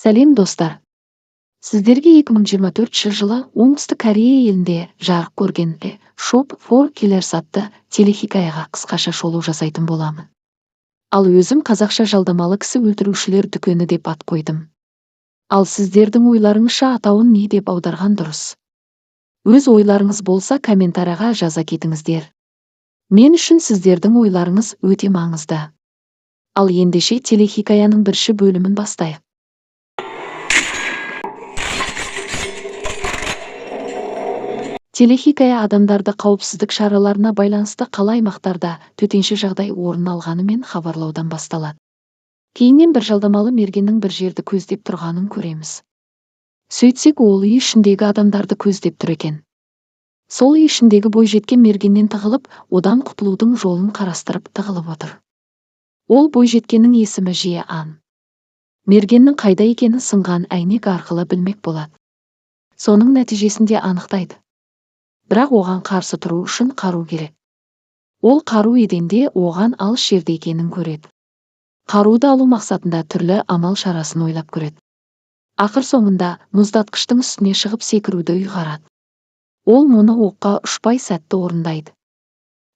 Сәлем достар. Сіздерге 2024 жылы Оңтүстік Корея елінде жарық көрген Shop for Killers атты телехикаяға қысқаша шолу жасайтын боламын. Ал өзім қазақша жалдамалы кісі өлтірушілер дүкені деп ат қойдым. Ал сіздердің ойларыңызша атауын не деп аударған дұрыс? Өз ойларыңыз болса комментарияға жаза кетіңіздер. Мен үшін сіздердің ойларыңыз өте маңызды. Ал ендеше телехикаяның бірінші бөлімін бастайық. Телехикая адамдарды қауіпсіздік шараларына байланысты қала аймақтарда төтенше жағдай орын алғанымен хабарлаудан басталады. Кейіннен бір жалдамалы мергеннің бір жерді көздеп тұрғанын көреміз. Сөйтсек ол үй ішіндегі адамдарды көздеп тұр екен. Сол үй ішіндегі бойжеткен мергеннен тығылып, одан құтылудың жолын қарастырып тығылып отыр. Ол бойжеткеннің есімі Же Ан. Мергеннің қайда екені сынған әйнек арқылы білмек болады. Соның нәтижесінде анықтайды. Бірақ оған қарсы тұру үшін қару керек. Ол қару еденде оған алыс жерде екенін көреді. Қаруды алу мақсатында түрлі амал шарасын ойлап көреді. Ақыр соңында мұздатқыштың үстіне шығып секіруді ұйғарады. Ол мұны оққа ұшпай сәтті орындайды.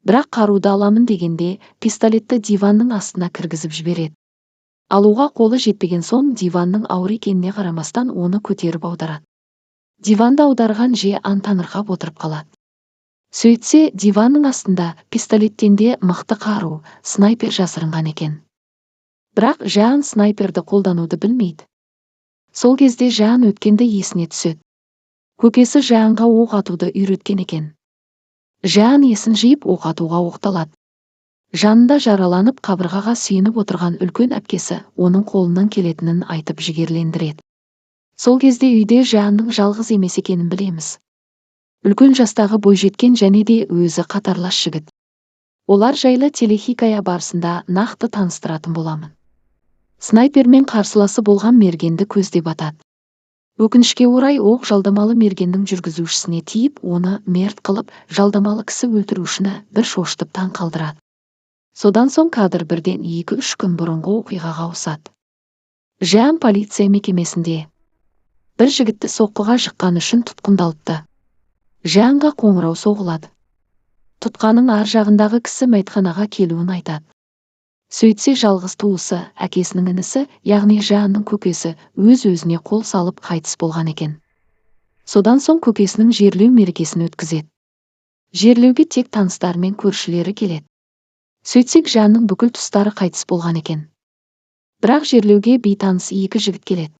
Бірақ қаруды аламын дегенде пистолетті диванның астына кіргізіп жібереді. Алуға қолы жетпеген соң диванның ауыр екеніне қарамастан оны көтеріп аударады. Диванды аударған Же Ан таңырқап отырып қалады. Сөйтсе, диванның астында пистолеттен де мықты қару, снайпер жасырынған екен. Бірақ Же Ан снайперді қолдануды білмейді. Сол кезде Же Ан өткенді есіне түседі. Көкесі Же Анға оқ атуды үйреткен екен. Же Ан есін жиып оқ атуға оқталады. Жанында жараланып қабырғаға сүйеніп отырған үлкен әпкесі оның қолынан келетінін айтып жігерлендіреді. Сол кезде үйде Же Анның жалғыз емес екенін білеміз. Үлкен жастағы бойжеткен және де өзі қатарлас жігіт. Олар жайлы телехикая барысында нақты таныстыратын боламын. Снайпермен қарсыласы болған мергенді көздеп атады. Өкінішке орай оқ жалдамалы мергеннің жүргізушісіне тиіп, оны мерт қылып, жалдамалы кісі өлтірушіні бір шошытып таң қалдырады. Содан соң кадр бірден 2-3 күн бұрынғы оқиғаға ауысады. Же Ан полиция мекемесінде бір жігітті соққыға жыққан үшін тұтқындалыпты. Же Анға қоңырау соғылады. Тұтқаның ар жағындағы кісі мәйітханаға келуін айтады. Сөйтсе жалғыз туысы, әкесінің інісі, яғни Же Анның көкесі өз-өзіне қол салып қайтыс болған екен. Содан соң көкесінің жерлеу мерекесін өткізеді. Жерлеуге тек таныстары мен көршілері келеді. Сөйтсек Же Анның бүкіл тұстары қайтыс болған екен. Бірақ жерлеуге бейтаныс 2 жігіт келеді.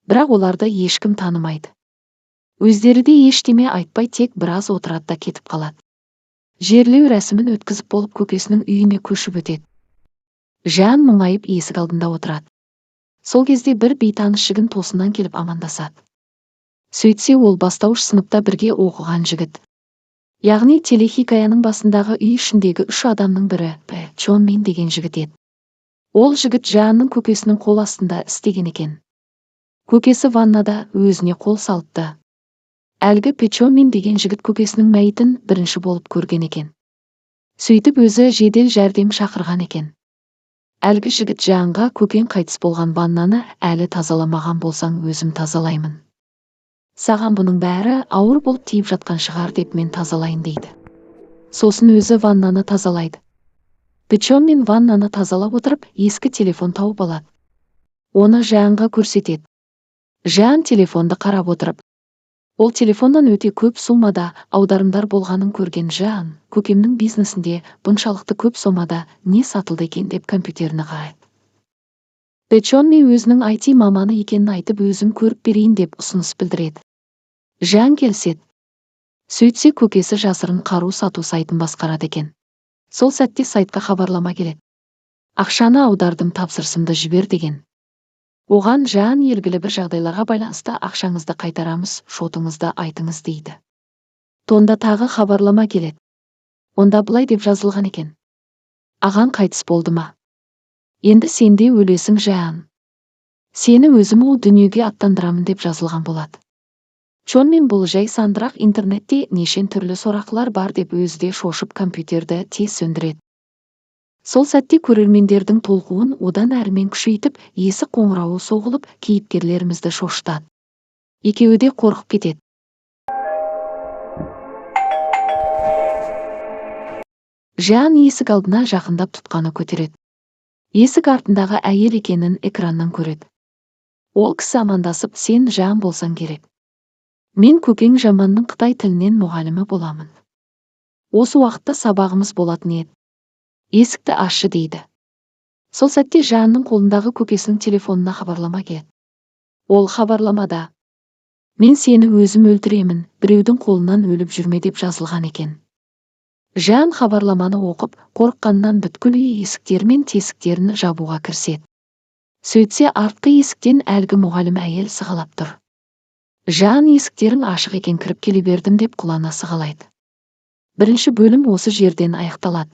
Бірақ оларды ешкім танымайды. Өздері де ештеме айтпай тек біраз отырады да кетіп қалады. Жерлеу рәсімін өткізіп болып көкесінің үйіне көшіп өтеді. Же Ан мұңайып есік алдында отырады. Сол кезде бір бейтаныс жігіт тосынан келіп амандасады. Сөйтсе ол бастауыш сыныпта бірге оқыған жігіт. Яғни телехикаяның басындағы үй ішіндегі 3 адамның бірі Чон Мин деген жігіт еді. Ол жігіт Же Анның көкесінің қол астында істеген екен. Көкесі ваннада өзіне қол салыпты. Әлгі Чон Мин деген жігіт көкесінің мәйітін бірінші болып көрген екен. Сөйтіп өзі жедел жәрдем шақырған екен. Әлгі жігіт Же Анға көкең қайтыс болған ваннаны әлі тазаламаған болсаң өзім тазалаймын. Саған бұның бәрі ауыр болып тиіп жатқан шығар деп мен тазалайын дейді. Сосын өзі ваннаны тазалайды. Чон Мин ваннаны тазалап отырып ескі телефон тауып алады. Оны Же Анға көрсетеді. Же Ан телефонды қарап отырып, ол телефоннан өте көп сомада аударымдар болғанын көрген Же Ан, көкемнің бизнесінде бұншалықты көп сомада не сатылды екен деп компьютеріне қарайды. Чон Мин өзінің IT маманы екенін айтып өзім көріп берейін деп ұсыныс білдіреді. Же Ан келіседі. Сөйтсе көкесі жасырын қару сату сайтын басқарады екен. Сол сәтте сайтқа хабарлама келеді. Ақшаны аудардым, тапсырысымды жібер деген. Оған Же Ан елгілі бір жағдайларға байланысты ақшаңызды қайтарамыз, шотыңызды айтыңыз дейді. Сонда тағы хабарлама келеді. Онда былай деп жазылған екен. Ағаң қайтыс болды ма? Енді сенде өлесің Же Ан. Сені өзім ол дүниеге аттандырамын деп жазылған болады. Чон Мин бұл жай сандырақ интернетте нешен түрлі сорақылар бар деп өзі де шошып компьютерді тез сөндіреді. Сол сәтте көрермендердің толқуын одан әрмен күшейтіп, есік қоңырауы соғылып, кейіпкерлерімізді шошытады. Екеуі де қорқып кетеді. Жан есік алдына жақындап тұтқаны көтереді. Есік артындағы әйел екенін экраннан көреді. Ол кісі амандасып, сен Жан болсаң керек. Мен көкең Жаманның Қытай тілінен мұғалімі боламын. Осы уақытта сабағымыз болатын еді. Есікті ашшы дейді. Сол сәтте Жанның қолындағы көкесінің телефонына хабарлама келеді. Ол хабарламада: мен сені өзім өлтіремін, біреудің қолынан өліп жүрме деп жазылған екен. Жан хабарламаны оқып, қорыққаннан бүткіл үй есіктері мен тесіктерін жабуға кіріседі. Сөйтсе, артқы есіктен әлгі мұғалім әйел сығалап тұр. Жан есіктерің ашық екен, кіріп келе бердім деп құлана сығалайды. Бірінші бөлім осы жерден аяқталады.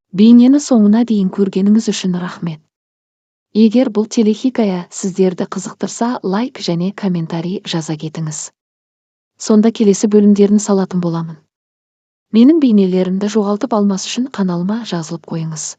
Бейнені соңына дейін көргеніңіз үшін рахмет. Егер бұл телехикая сіздерді қызықтырса, лайк және комментарий жаза кетіңіз. Сонда келесі бөлімдерін салатын боламын. Менің бейнелерімді жоғалтып алмас үшін каналыма жазылып қойыңыз.